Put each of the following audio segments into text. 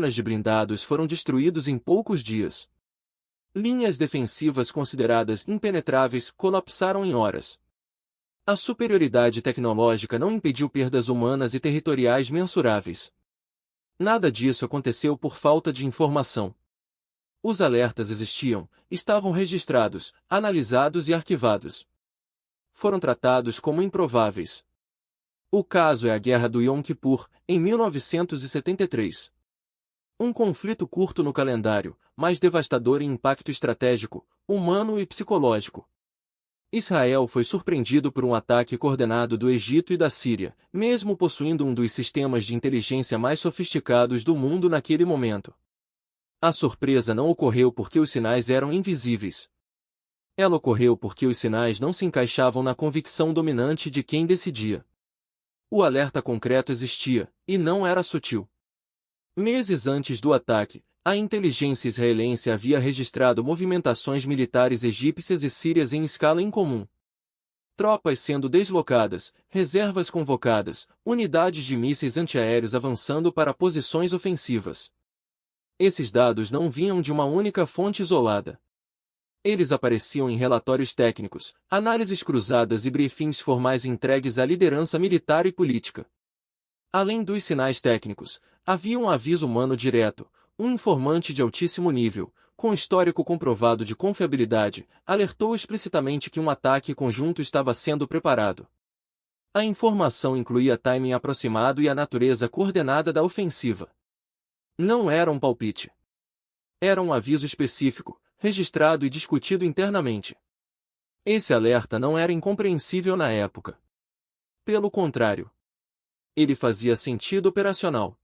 centenas de blindados foram destruídos em poucos dias. Linhas defensivas consideradas impenetráveis colapsaram em horas. A superioridade tecnológica não impediu perdas humanas e territoriais mensuráveis. Nada disso aconteceu por falta de informação. Os alertas existiam, estavam registrados, analisados e arquivados. Foram tratados como improváveis. O caso é a Guerra do Yom Kippur, em 1973. Um conflito curto no calendário, mas devastador em impacto estratégico, humano e psicológico. Israel foi surpreendido por um ataque coordenado do Egito e da Síria, mesmo possuindo um dos sistemas de inteligência mais sofisticados do mundo naquele momento. A surpresa não ocorreu porque os sinais eram invisíveis. Ela ocorreu porque os sinais não se encaixavam na convicção dominante de quem decidia. O alerta concreto existia, e não era sutil. Meses antes do ataque, a inteligência israelense havia registrado movimentações militares egípcias e sírias em escala incomum. Tropas sendo deslocadas, reservas convocadas, unidades de mísseis antiaéreos avançando para posições ofensivas. Esses dados não vinham de uma única fonte isolada. Eles apareciam em relatórios técnicos, análises cruzadas e briefings formais entregues à liderança militar e política. Além dos sinais técnicos, havia um aviso humano direto, um informante de altíssimo nível, com histórico comprovado de confiabilidade, alertou explicitamente que um ataque conjunto estava sendo preparado. A informação incluía timing aproximado e a natureza coordenada da ofensiva. Não era um palpite. Era um aviso específico, registrado e discutido internamente. Esse alerta não era incompreensível na época. Pelo contrário, ele fazia sentido operacional.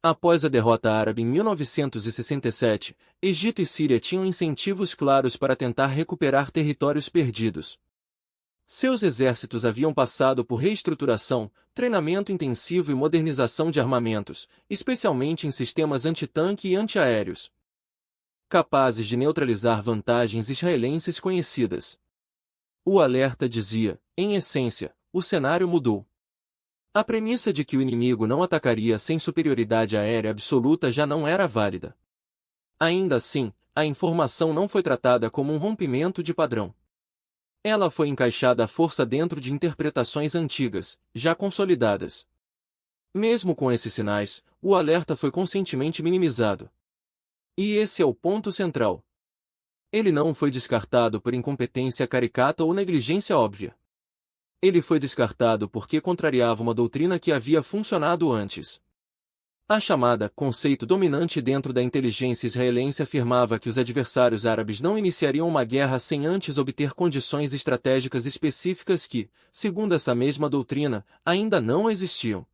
Após a derrota árabe em 1967, Egito e Síria tinham incentivos claros para tentar recuperar territórios perdidos. Seus exércitos haviam passado por reestruturação, treinamento intensivo e modernização de armamentos, especialmente em sistemas antitanque e antiaéreos, capazes de neutralizar vantagens israelenses conhecidas. O alerta dizia, em essência, o cenário mudou. A premissa de que o inimigo não atacaria sem superioridade aérea absoluta já não era válida. Ainda assim, a informação não foi tratada como um rompimento de padrão. Ela foi encaixada à força dentro de interpretações antigas, já consolidadas. Mesmo com esses sinais, o alerta foi conscientemente minimizado. E esse é o ponto central. Ele não foi descartado por incompetência caricata ou negligência óbvia. Ele foi descartado porque contrariava uma doutrina que havia funcionado antes. A chamada conceito dominante dentro da inteligência israelense afirmava que os adversários árabes não iniciariam uma guerra sem antes obter condições estratégicas específicas que, segundo essa mesma doutrina, ainda não existiam.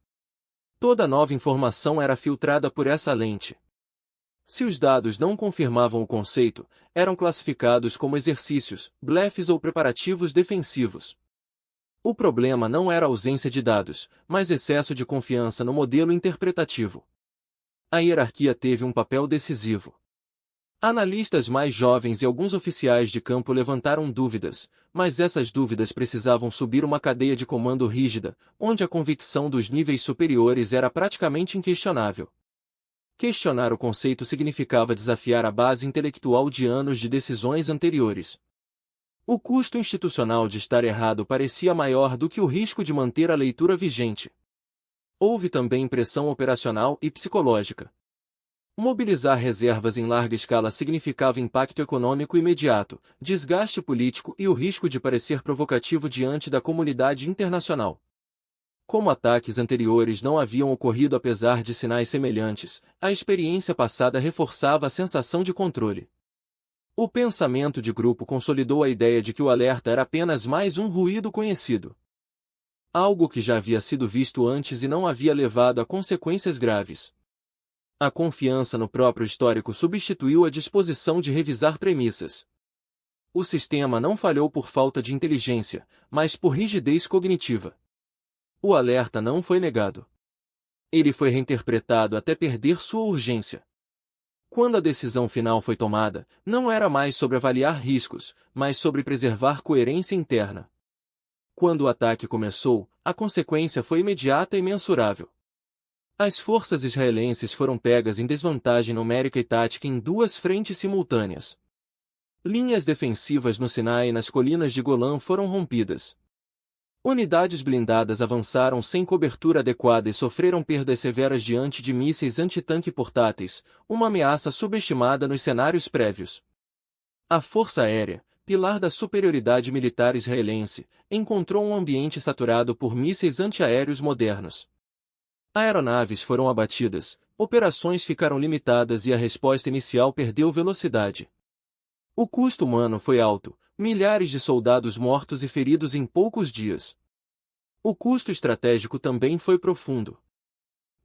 Toda nova informação era filtrada por essa lente. Se os dados não confirmavam o conceito, eram classificados como exercícios, blefes ou preparativos defensivos. O problema não era a ausência de dados, mas excesso de confiança no modelo interpretativo. A hierarquia teve um papel decisivo. Analistas mais jovens e alguns oficiais de campo levantaram dúvidas, mas essas dúvidas precisavam subir uma cadeia de comando rígida, onde a convicção dos níveis superiores era praticamente inquestionável. Questionar o conceito significava desafiar a base intelectual de anos de decisões anteriores. O custo institucional de estar errado parecia maior do que o risco de manter a leitura vigente. Houve também pressão operacional e psicológica. Mobilizar reservas em larga escala significava impacto econômico imediato, desgaste político e o risco de parecer provocativo diante da comunidade internacional. Como ataques anteriores não haviam ocorrido apesar de sinais semelhantes, a experiência passada reforçava a sensação de controle. O pensamento de grupo consolidou a ideia de que o alerta era apenas mais um ruído conhecido. Algo que já havia sido visto antes e não havia levado a consequências graves. A confiança no próprio histórico substituiu a disposição de revisar premissas. O sistema não falhou por falta de inteligência, mas por rigidez cognitiva. O alerta não foi negado. Ele foi reinterpretado até perder sua urgência. Quando a decisão final foi tomada, não era mais sobre avaliar riscos, mas sobre preservar coerência interna. Quando o ataque começou, a consequência foi imediata e mensurável. As forças israelenses foram pegas em desvantagem numérica e tática em duas frentes simultâneas. Linhas defensivas no Sinai e nas colinas de Golã foram rompidas. Unidades blindadas avançaram sem cobertura adequada e sofreram perdas severas diante de mísseis antitanque portáteis, uma ameaça subestimada nos cenários prévios. A Força Aérea, pilar da superioridade militar israelense, encontrou um ambiente saturado por mísseis antiaéreos modernos. Aeronaves foram abatidas, operações ficaram limitadas e a resposta inicial perdeu velocidade. O custo humano foi alto, milhares de soldados mortos e feridos em poucos dias. O custo estratégico também foi profundo.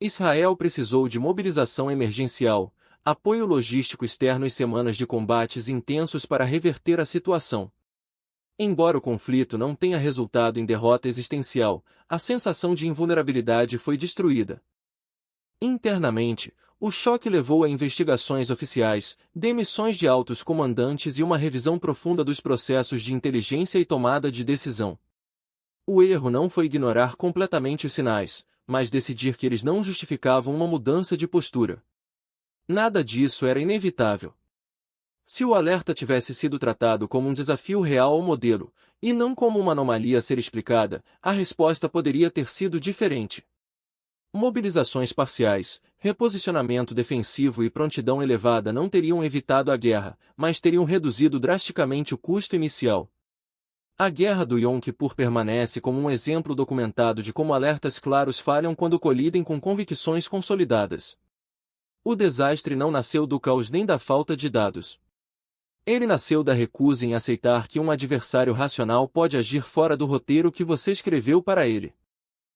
Israel precisou de mobilização emergencial, apoio logístico externo e semanas de combates intensos para reverter a situação. Embora o conflito não tenha resultado em derrota existencial, a sensação de invulnerabilidade foi destruída. Internamente, o choque levou a investigações oficiais, demissões de altos comandantes e uma revisão profunda dos processos de inteligência e tomada de decisão. O erro não foi ignorar completamente os sinais, mas decidir que eles não justificavam uma mudança de postura. Nada disso era inevitável. Se o alerta tivesse sido tratado como um desafio real ao modelo, e não como uma anomalia a ser explicada, a resposta poderia ter sido diferente. Mobilizações parciais, reposicionamento defensivo e prontidão elevada não teriam evitado a guerra, mas teriam reduzido drasticamente o custo inicial. A Guerra do Yom Kippur permanece como um exemplo documentado de como alertas claros falham quando colidem com convicções consolidadas. O desastre não nasceu do caos nem da falta de dados. Ele nasceu da recusa em aceitar que um adversário racional pode agir fora do roteiro que você escreveu para ele.